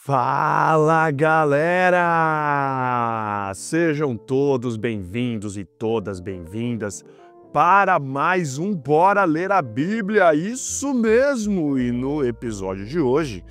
Fala, galera! Sejam todos bem-vindos e todas bem-vindas para mais um Bora Ler a Bíblia, isso mesmo! E no episódio de hoje,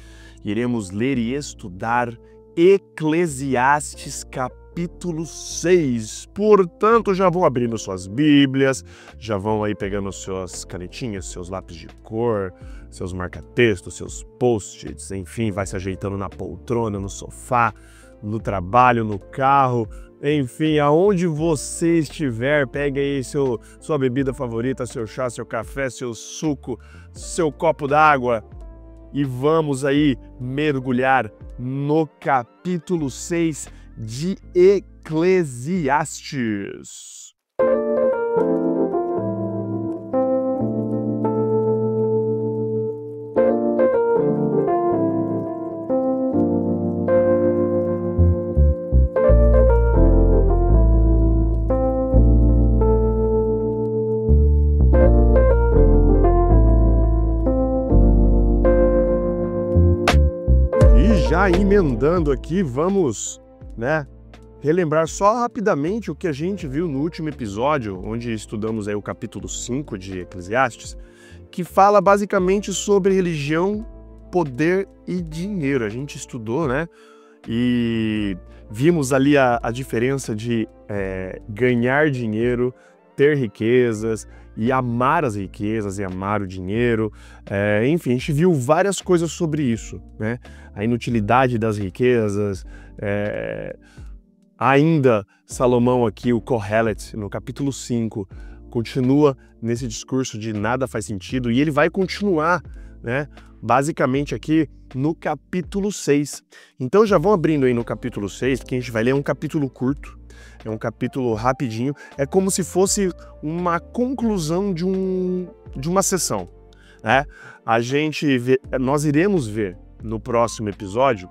iremos ler e estudar Eclesiastes capítulo 6. Portanto, já vão abrindo suas Bíblias, já vão aí pegando suas canetinhas, seus lápis de cor, seus marca-textos, seus post-its, enfim, vai se ajeitando na poltrona, no sofá, no trabalho, no carro, enfim, aonde você estiver, pegue aí sua bebida favorita, seu chá, seu café, seu suco, seu copo d'água e vamos aí mergulhar no capítulo 6 de Eclesiastes. Já emendando aqui, vamos, relembrar só rapidamente o que a gente viu no último episódio, onde estudamos aí o capítulo 5 de Eclesiastes, que fala basicamente sobre religião, poder e dinheiro. A gente estudou, e vimos ali a diferença de ganhar dinheiro, ter riquezas e amar as riquezas e amar o dinheiro. Enfim, a gente viu várias coisas sobre isso, a inutilidade das riquezas. Ainda Salomão aqui, o Kohelet, no capítulo 5, continua nesse discurso de nada faz sentido, e ele vai continuar, basicamente aqui no capítulo 6. Então já vão abrindo aí no capítulo 6, que a gente vai ler um capítulo curto, é um capítulo rapidinho, é como se fosse uma conclusão de uma sessão. Nós iremos ver no próximo episódio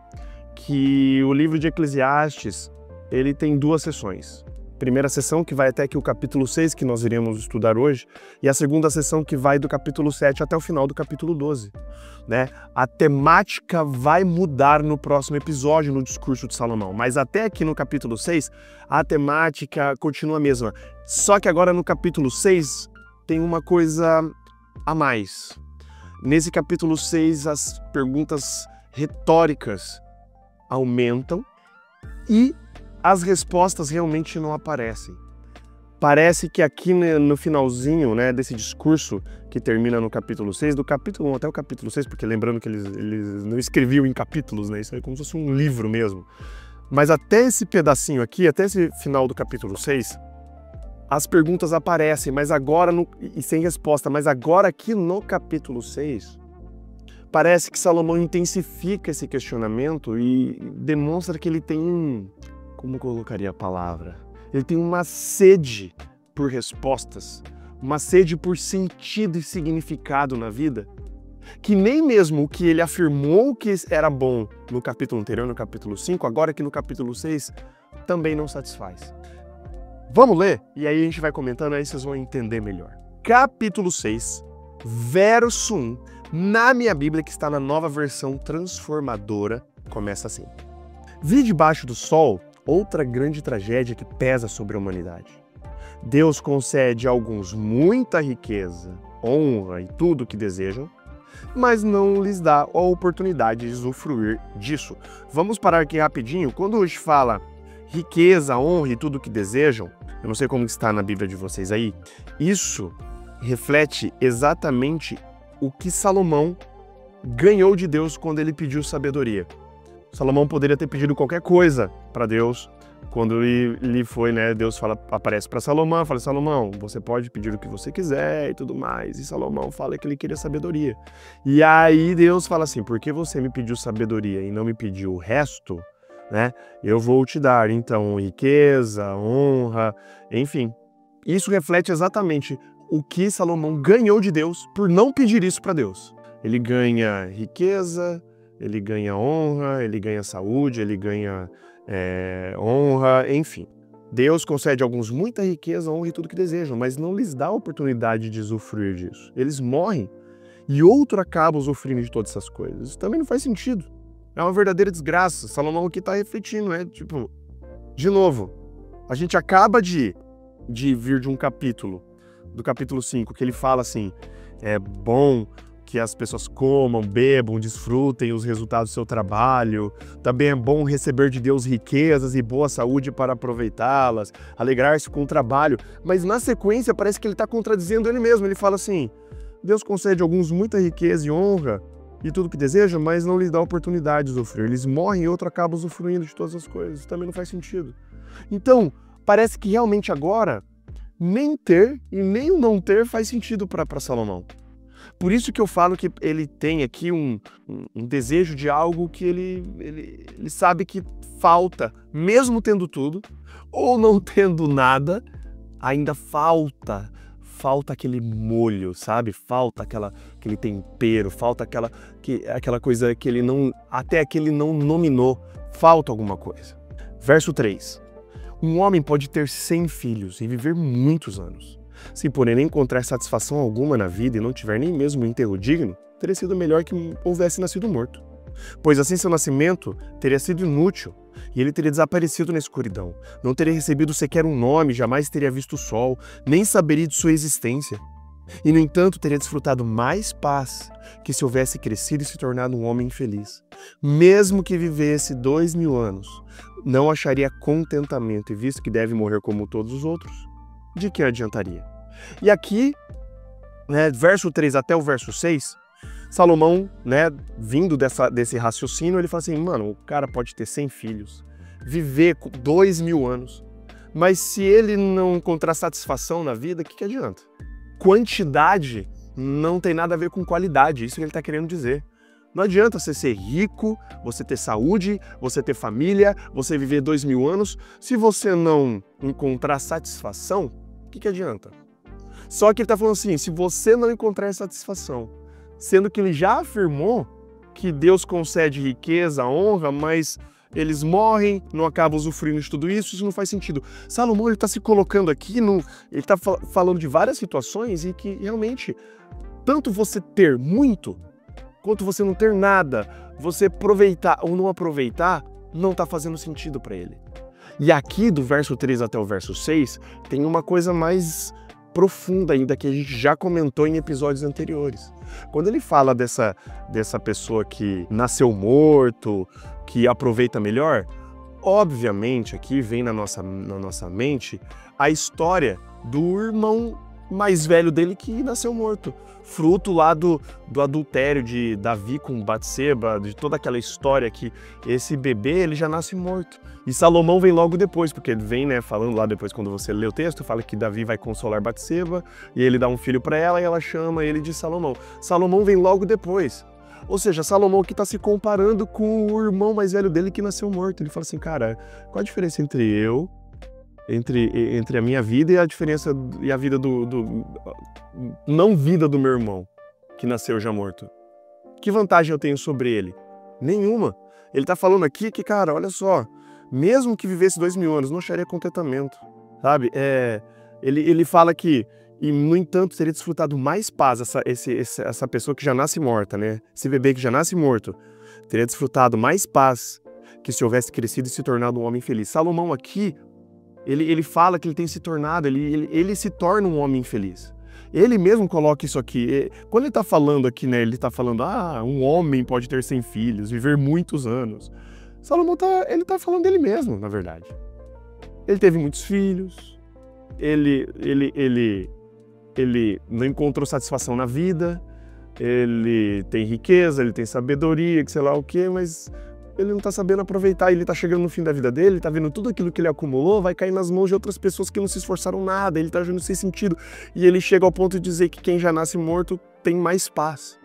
que o livro de Eclesiastes ele tem duas sessões. Primeira sessão que vai até aqui o capítulo 6, que nós iremos estudar hoje, e a segunda sessão que vai do capítulo 7 até o final do capítulo 12. A temática vai mudar no próximo episódio, no discurso de Salomão, mas até aqui no capítulo 6, a temática continua a mesma. Só que agora no capítulo 6 tem uma coisa a mais. Nesse capítulo 6, as perguntas retóricas aumentam e as respostas realmente não aparecem. Parece que aqui no finalzinho desse discurso que termina no capítulo 6, do capítulo 1 até o capítulo 6, porque lembrando que eles não escreviam em capítulos, isso é como se fosse um livro mesmo. Mas até esse pedacinho aqui, até esse final do capítulo 6, as perguntas aparecem, mas agora e sem resposta, mas agora aqui no capítulo 6, parece que Salomão intensifica esse questionamento e demonstra que ele tem, como colocaria a palavra? Ele tem uma sede por respostas, uma sede por sentido e significado na vida, que nem mesmo o que ele afirmou que era bom no capítulo anterior, no capítulo 5, agora aqui no capítulo 6, também não satisfaz. Vamos ler? E aí a gente vai comentando, aí vocês vão entender melhor. Capítulo 6, verso 1, na minha Bíblia, que está na nova versão transformadora, começa assim. Vi debaixo do sol outra grande tragédia que pesa sobre a humanidade. Deus concede a alguns muita riqueza, honra e tudo o que desejam, mas não lhes dá a oportunidade de usufruir disso. Vamos parar aqui rapidinho. Quando hoje fala riqueza, honra e tudo o que desejam, eu não sei como está na Bíblia de vocês aí, isso reflete exatamente o que Salomão ganhou de Deus quando ele pediu sabedoria. Salomão poderia ter pedido qualquer coisa para Deus. Quando ele foi, Deus aparece para Salomão, fala: Salomão, você pode pedir o que você quiser e tudo mais. E Salomão fala que ele queria sabedoria. E aí Deus fala assim: porque você me pediu sabedoria e não me pediu o resto, eu vou te dar, então, riqueza, honra, enfim. Isso reflete exatamente o que Salomão ganhou de Deus por não pedir isso para Deus. Ele ganha riqueza, ele ganha honra, ele ganha saúde, ele ganha honra, enfim. Deus concede a alguns muita riqueza, honra e tudo que desejam, mas não lhes dá a oportunidade de usufruir disso. Eles morrem e outro acaba usufruindo de todas essas coisas. Isso também não faz sentido. É uma verdadeira desgraça. Salomão aqui está refletindo, tipo, de novo, a gente acaba de vir de um capítulo, do capítulo 5, que ele fala assim, é bom que as pessoas comam, bebam, desfrutem os resultados do seu trabalho. Também é bom receber de Deus riquezas e boa saúde para aproveitá-las, alegrar-se com o trabalho. Mas na sequência parece que ele está contradizendo ele mesmo. Ele fala assim, Deus concede a alguns muita riqueza e honra e tudo que deseja, mas não lhes dá oportunidade de usufruir. Eles morrem e outro acaba usufruindo de todas as coisas. Isso também não faz sentido. Então, parece que realmente agora, nem ter e nem o não ter faz sentido para Salomão. Por isso que eu falo que ele tem aqui um desejo de algo que ele sabe que falta, mesmo tendo tudo, ou não tendo nada, ainda falta aquele molho, sabe? Falta aquele tempero, falta aquela coisa que ele não, até que ele não nominou, falta alguma coisa. Verso 3. Um homem pode ter 100 filhos e viver muitos anos. Se porém nem encontrar satisfação alguma na vida e não tiver nem mesmo um enterro digno, teria sido melhor que houvesse nascido morto. Pois assim seu nascimento teria sido inútil, e ele teria desaparecido na escuridão. Não teria recebido sequer um nome, jamais teria visto o sol, nem saberia de sua existência. E no entanto teria desfrutado mais paz que se houvesse crescido e se tornado um homem infeliz. Mesmo que vivesse 2000 anos, não acharia contentamento, e visto que deve morrer como todos os outros, de que adiantaria? E aqui, verso 3 até o verso 6, Salomão, vindo desse raciocínio, ele fala assim, mano, o cara pode ter 100 filhos, viver 2000 anos, mas se ele não encontrar satisfação na vida, o que adianta? Quantidade não tem nada a ver com qualidade, isso que ele está querendo dizer. Não adianta você ser rico, você ter saúde, você ter família, você viver 2000 anos, se você não encontrar satisfação, o que adianta? Só que ele está falando assim, se você não encontrar satisfação, sendo que ele já afirmou que Deus concede riqueza, honra, mas eles morrem, não acabam usufruindo de tudo isso não faz sentido. Salomão ele está se colocando aqui, ele está falando de várias situações e que realmente, tanto você ter muito, quanto você não ter nada, você aproveitar ou não aproveitar, não está fazendo sentido para ele. E aqui, do verso 3 até o verso 6, tem uma coisa mais profunda ainda, que a gente já comentou em episódios anteriores. Quando ele fala dessa pessoa que nasceu morto, que aproveita melhor, obviamente aqui vem na nossa mente a história do irmão mais velho dele que nasceu morto. Fruto lá do adultério de Davi com Batseba, de toda aquela história que esse bebê ele já nasce morto. E Salomão vem logo depois, porque ele vem falando lá depois, quando você lê o texto, fala que Davi vai consolar Batseba, e ele dá um filho para ela e ela chama ele de Salomão. Salomão vem logo depois. Ou seja, Salomão aqui está se comparando com o irmão mais velho dele que nasceu morto. Ele fala assim, cara, qual a diferença entre a minha vida e a diferença e a vida não vida do meu irmão, que nasceu já morto? Que vantagem eu tenho sobre ele? Nenhuma. Ele está falando aqui que, cara, olha só, mesmo que vivesse 2000 anos, não acharia contentamento, sabe? Ele fala que, e no entanto, teria desfrutado mais paz, essa pessoa que já nasce morta, Esse bebê que já nasce morto, teria desfrutado mais paz que se houvesse crescido e se tornado um homem feliz. Salomão aqui, ele fala que ele tem se tornado, ele se torna um homem feliz. Ele mesmo coloca isso aqui. Quando ele está falando aqui, ele está falando, um homem pode ter 100 filhos, viver muitos anos. Salomão ele tá falando dele mesmo, na verdade. Ele teve muitos filhos, ele não encontrou satisfação na vida, ele tem riqueza, ele tem sabedoria, que sei lá o quê, mas ele não está sabendo aproveitar, ele está chegando no fim da vida dele, ele está vendo tudo aquilo que ele acumulou, vai cair nas mãos de outras pessoas que não se esforçaram nada, ele está agindo sem sentido, e ele chega ao ponto de dizer que quem já nasce morto tem mais paz.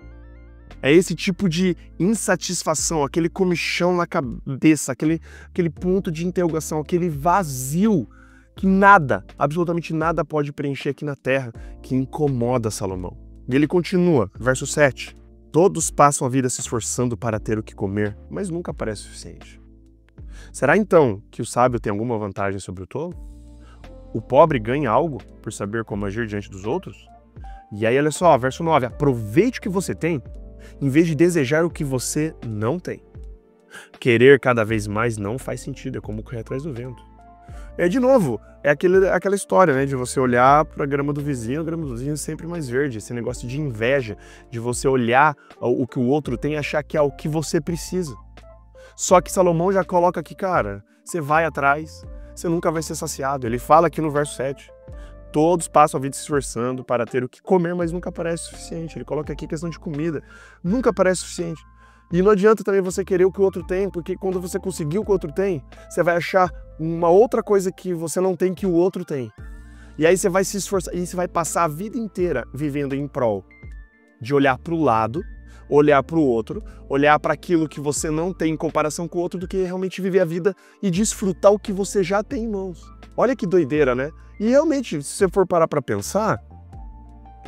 É esse tipo de insatisfação, aquele comichão na cabeça, aquele ponto de interrogação, aquele vazio que nada, absolutamente nada pode preencher aqui na terra, que incomoda Salomão. E ele continua, verso 7. Todos passam a vida se esforçando para ter o que comer, mas nunca parece suficiente. Será então que o sábio tem alguma vantagem sobre o tolo? O pobre ganha algo por saber como agir diante dos outros? E aí, olha só, verso 9. Aproveite o que você tem, em vez de desejar o que você não tem. Querer cada vez mais não faz sentido, é como correr atrás do vento. De novo, aquela história, né, de você olhar para a grama do vizinho, a grama do vizinho é sempre mais verde, esse negócio de inveja, de você olhar o que o outro tem e achar que é o que você precisa. Só que Salomão já coloca aqui, cara, você vai atrás, você nunca vai ser saciado. Ele fala aqui no verso 7, todos passam a vida se esforçando para ter o que comer, mas nunca parece suficiente. Ele coloca aqui questão de comida, nunca parece suficiente. E não adianta também você querer o que o outro tem, porque quando você conseguir o que o outro tem, você vai achar uma outra coisa que você não tem que o outro tem. E aí você vai se esforçar, e você vai passar a vida inteira vivendo em prol de olhar para o lado, olhar para o outro, olhar para aquilo que você não tem em comparação com o outro, do que realmente viver a vida e desfrutar o que você já tem em mãos. Olha que doideira, né? E realmente, se você for parar para pensar,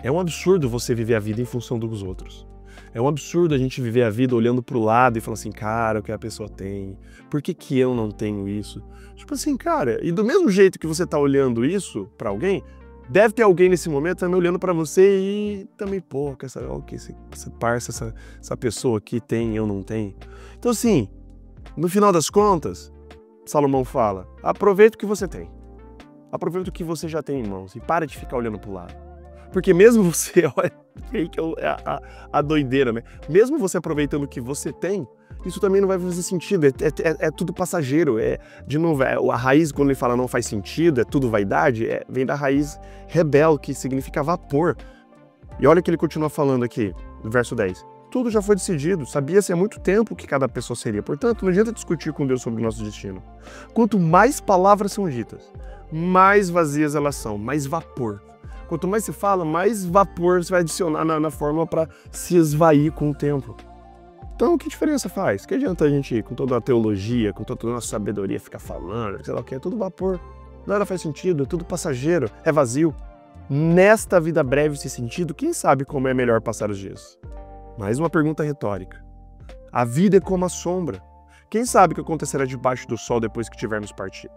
é um absurdo você viver a vida em função dos outros. É um absurdo a gente viver a vida olhando pro lado e falando assim, cara, o que a pessoa tem? Por que eu não tenho isso? Tipo assim, cara, e do mesmo jeito que você tá olhando isso pra alguém, deve ter alguém nesse momento também olhando pra você e também, pô, o que esse parça, essa pessoa aqui tem, eu não tenho. Então assim, no final das contas, Salomão fala, aproveita o que você tem. Aproveita o que você já tem em mãos e para de ficar olhando pro lado. Porque mesmo você, olha, a doideira, né? Mesmo você aproveitando o que você tem, isso também não vai fazer sentido, é tudo passageiro. De novo, a raiz, quando ele fala não faz sentido, é tudo vaidade, vem da raiz rebel, que significa vapor. E olha o que ele continua falando aqui, no verso 10. Tudo já foi decidido, sabia-se há muito tempo o que cada pessoa seria. Portanto, não adianta discutir com Deus sobre o nosso destino. Quanto mais palavras são ditas, mais vazias elas são, mais vapor. Quanto mais se fala, mais vapor você vai adicionar na fórmula para se esvair com o tempo. Então, que diferença faz? Que adianta a gente, com toda a teologia, com toda a nossa sabedoria, ficar falando, sei lá o que, é tudo vapor. Nada faz sentido, é tudo passageiro, é vazio. Nesta vida breve sem sentido, quem sabe como é melhor passar os dias? Mais uma pergunta retórica. A vida é como a sombra. Quem sabe o que acontecerá debaixo do sol depois que tivermos partido?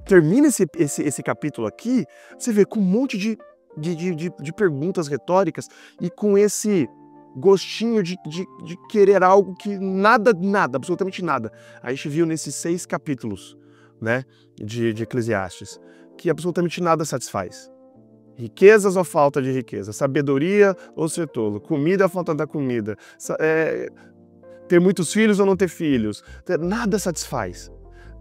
Termina esse capítulo aqui, você vê com um monte de perguntas retóricas e com esse gostinho de querer algo que nada, absolutamente nada. A gente viu nesses 6 capítulos, né, de Eclesiastes, que absolutamente nada satisfaz. Riquezas ou falta de riqueza, sabedoria ou ser tolo, comida ou falta da comida, ter muitos filhos ou não ter filhos, nada satisfaz.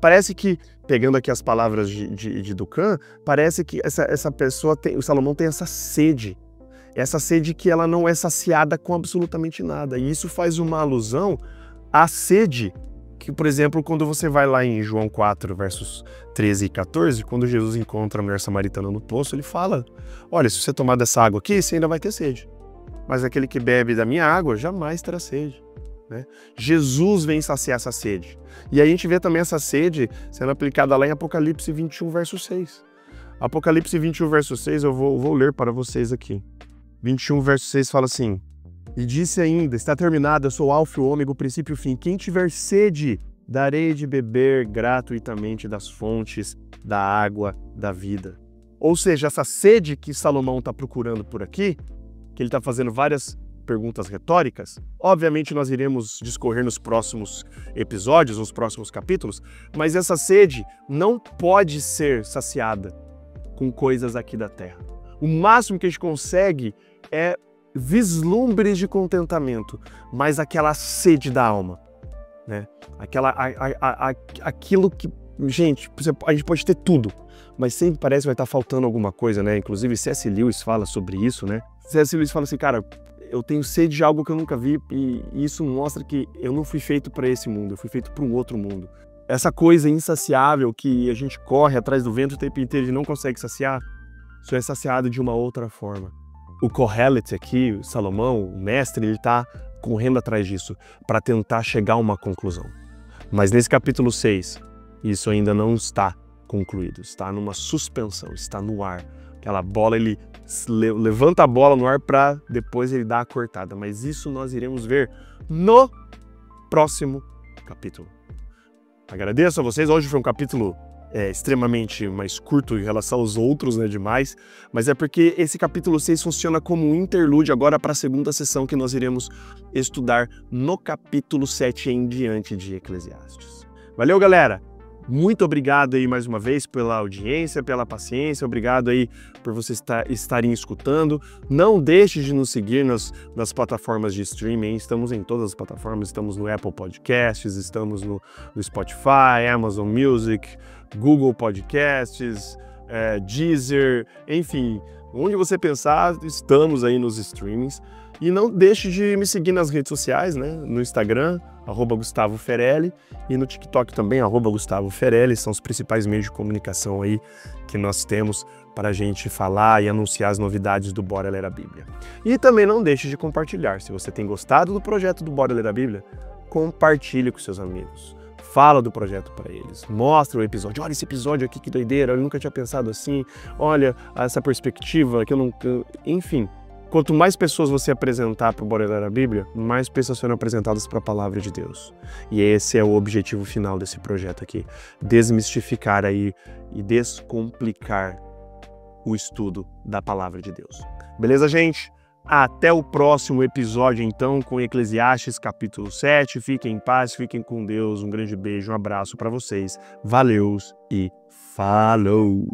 Parece que, pegando aqui as palavras de Dukan, parece que essa pessoa, o Salomão tem essa sede que ela não é saciada com absolutamente nada. E isso faz uma alusão à sede que, por exemplo, quando você vai lá em João 4, versos 13 e 14, quando Jesus encontra a mulher samaritana no poço, ele fala, olha, se você tomar dessa água aqui, você ainda vai ter sede. Mas aquele que bebe da minha água jamais terá sede. Né? Jesus vem saciar essa sede. E aí a gente vê também essa sede sendo aplicada lá em Apocalipse 21, verso 6. Apocalipse 21, verso 6, eu vou ler para vocês aqui. 21, verso 6 fala assim, e disse ainda, está terminado, eu sou o alfa e o ômega, o princípio e o fim. Quem tiver sede, darei de beber gratuitamente das fontes da água da vida. Ou seja, essa sede que Salomão está procurando por aqui, que ele está fazendo várias perguntas retóricas, obviamente nós iremos discorrer nos próximos episódios, nos próximos capítulos, mas essa sede não pode ser saciada com coisas aqui da terra. O máximo que a gente consegue é vislumbres de contentamento, mas aquela sede da alma, né? Aquilo que, gente, a gente pode ter tudo, mas sempre parece que vai estar faltando alguma coisa, né? Inclusive C.S. Lewis fala sobre isso, né? C.S. Lewis fala assim, cara, eu tenho sede de algo que eu nunca vi e isso mostra que eu não fui feito para esse mundo, eu fui feito para um outro mundo. Essa coisa insaciável que a gente corre atrás do vento o tempo inteiro e não consegue saciar, isso é saciado de uma outra forma. O Kohelet aqui, o Salomão, o mestre, ele está correndo atrás disso para tentar chegar a uma conclusão. Mas nesse capítulo 6, isso ainda não está concluído, está numa suspensão, está no ar. Aquela bola, ele levanta a bola no ar para depois ele dar a cortada. Mas isso nós iremos ver no próximo capítulo. Agradeço a vocês. Hoje foi um capítulo extremamente mais curto em relação aos outros, né, demais, mas é porque esse capítulo 6 funciona como um interlúdio agora para a segunda sessão que nós iremos estudar no capítulo 7 em diante de Eclesiastes. Valeu, galera! Muito obrigado aí mais uma vez pela audiência, pela paciência, obrigado aí por vocês estarem escutando. Não deixe de nos seguir nas plataformas de streaming, estamos em todas as plataformas, estamos no Apple Podcasts, estamos no Spotify, Amazon Music, Google Podcasts, Deezer, enfim, onde você pensar, estamos aí nos streamings. E não deixe de me seguir nas redes sociais, né? No Instagram, @Gustavo Ferelli, e no TikTok também, @Gustavo Ferelli, são os principais meios de comunicação aí que nós temos para a gente falar e anunciar as novidades do Bora Ler a Bíblia. E também não deixe de compartilhar. Se você tem gostado do projeto do Bora Ler a Bíblia, compartilhe com seus amigos. Fala do projeto para eles, mostra o episódio, olha esse episódio aqui, que doideira, eu nunca tinha pensado assim, olha essa perspectiva que eu não... Enfim, quanto mais pessoas você apresentar para o Bora Ler a Bíblia, mais pessoas serão apresentadas para a Palavra de Deus. E esse é o objetivo final desse projeto aqui, desmistificar aí e descomplicar o estudo da Palavra de Deus. Beleza, gente? Até o próximo episódio, então, com Eclesiastes capítulo 7. Fiquem em paz, fiquem com Deus. Um grande beijo, um abraço para vocês. Valeus e falou!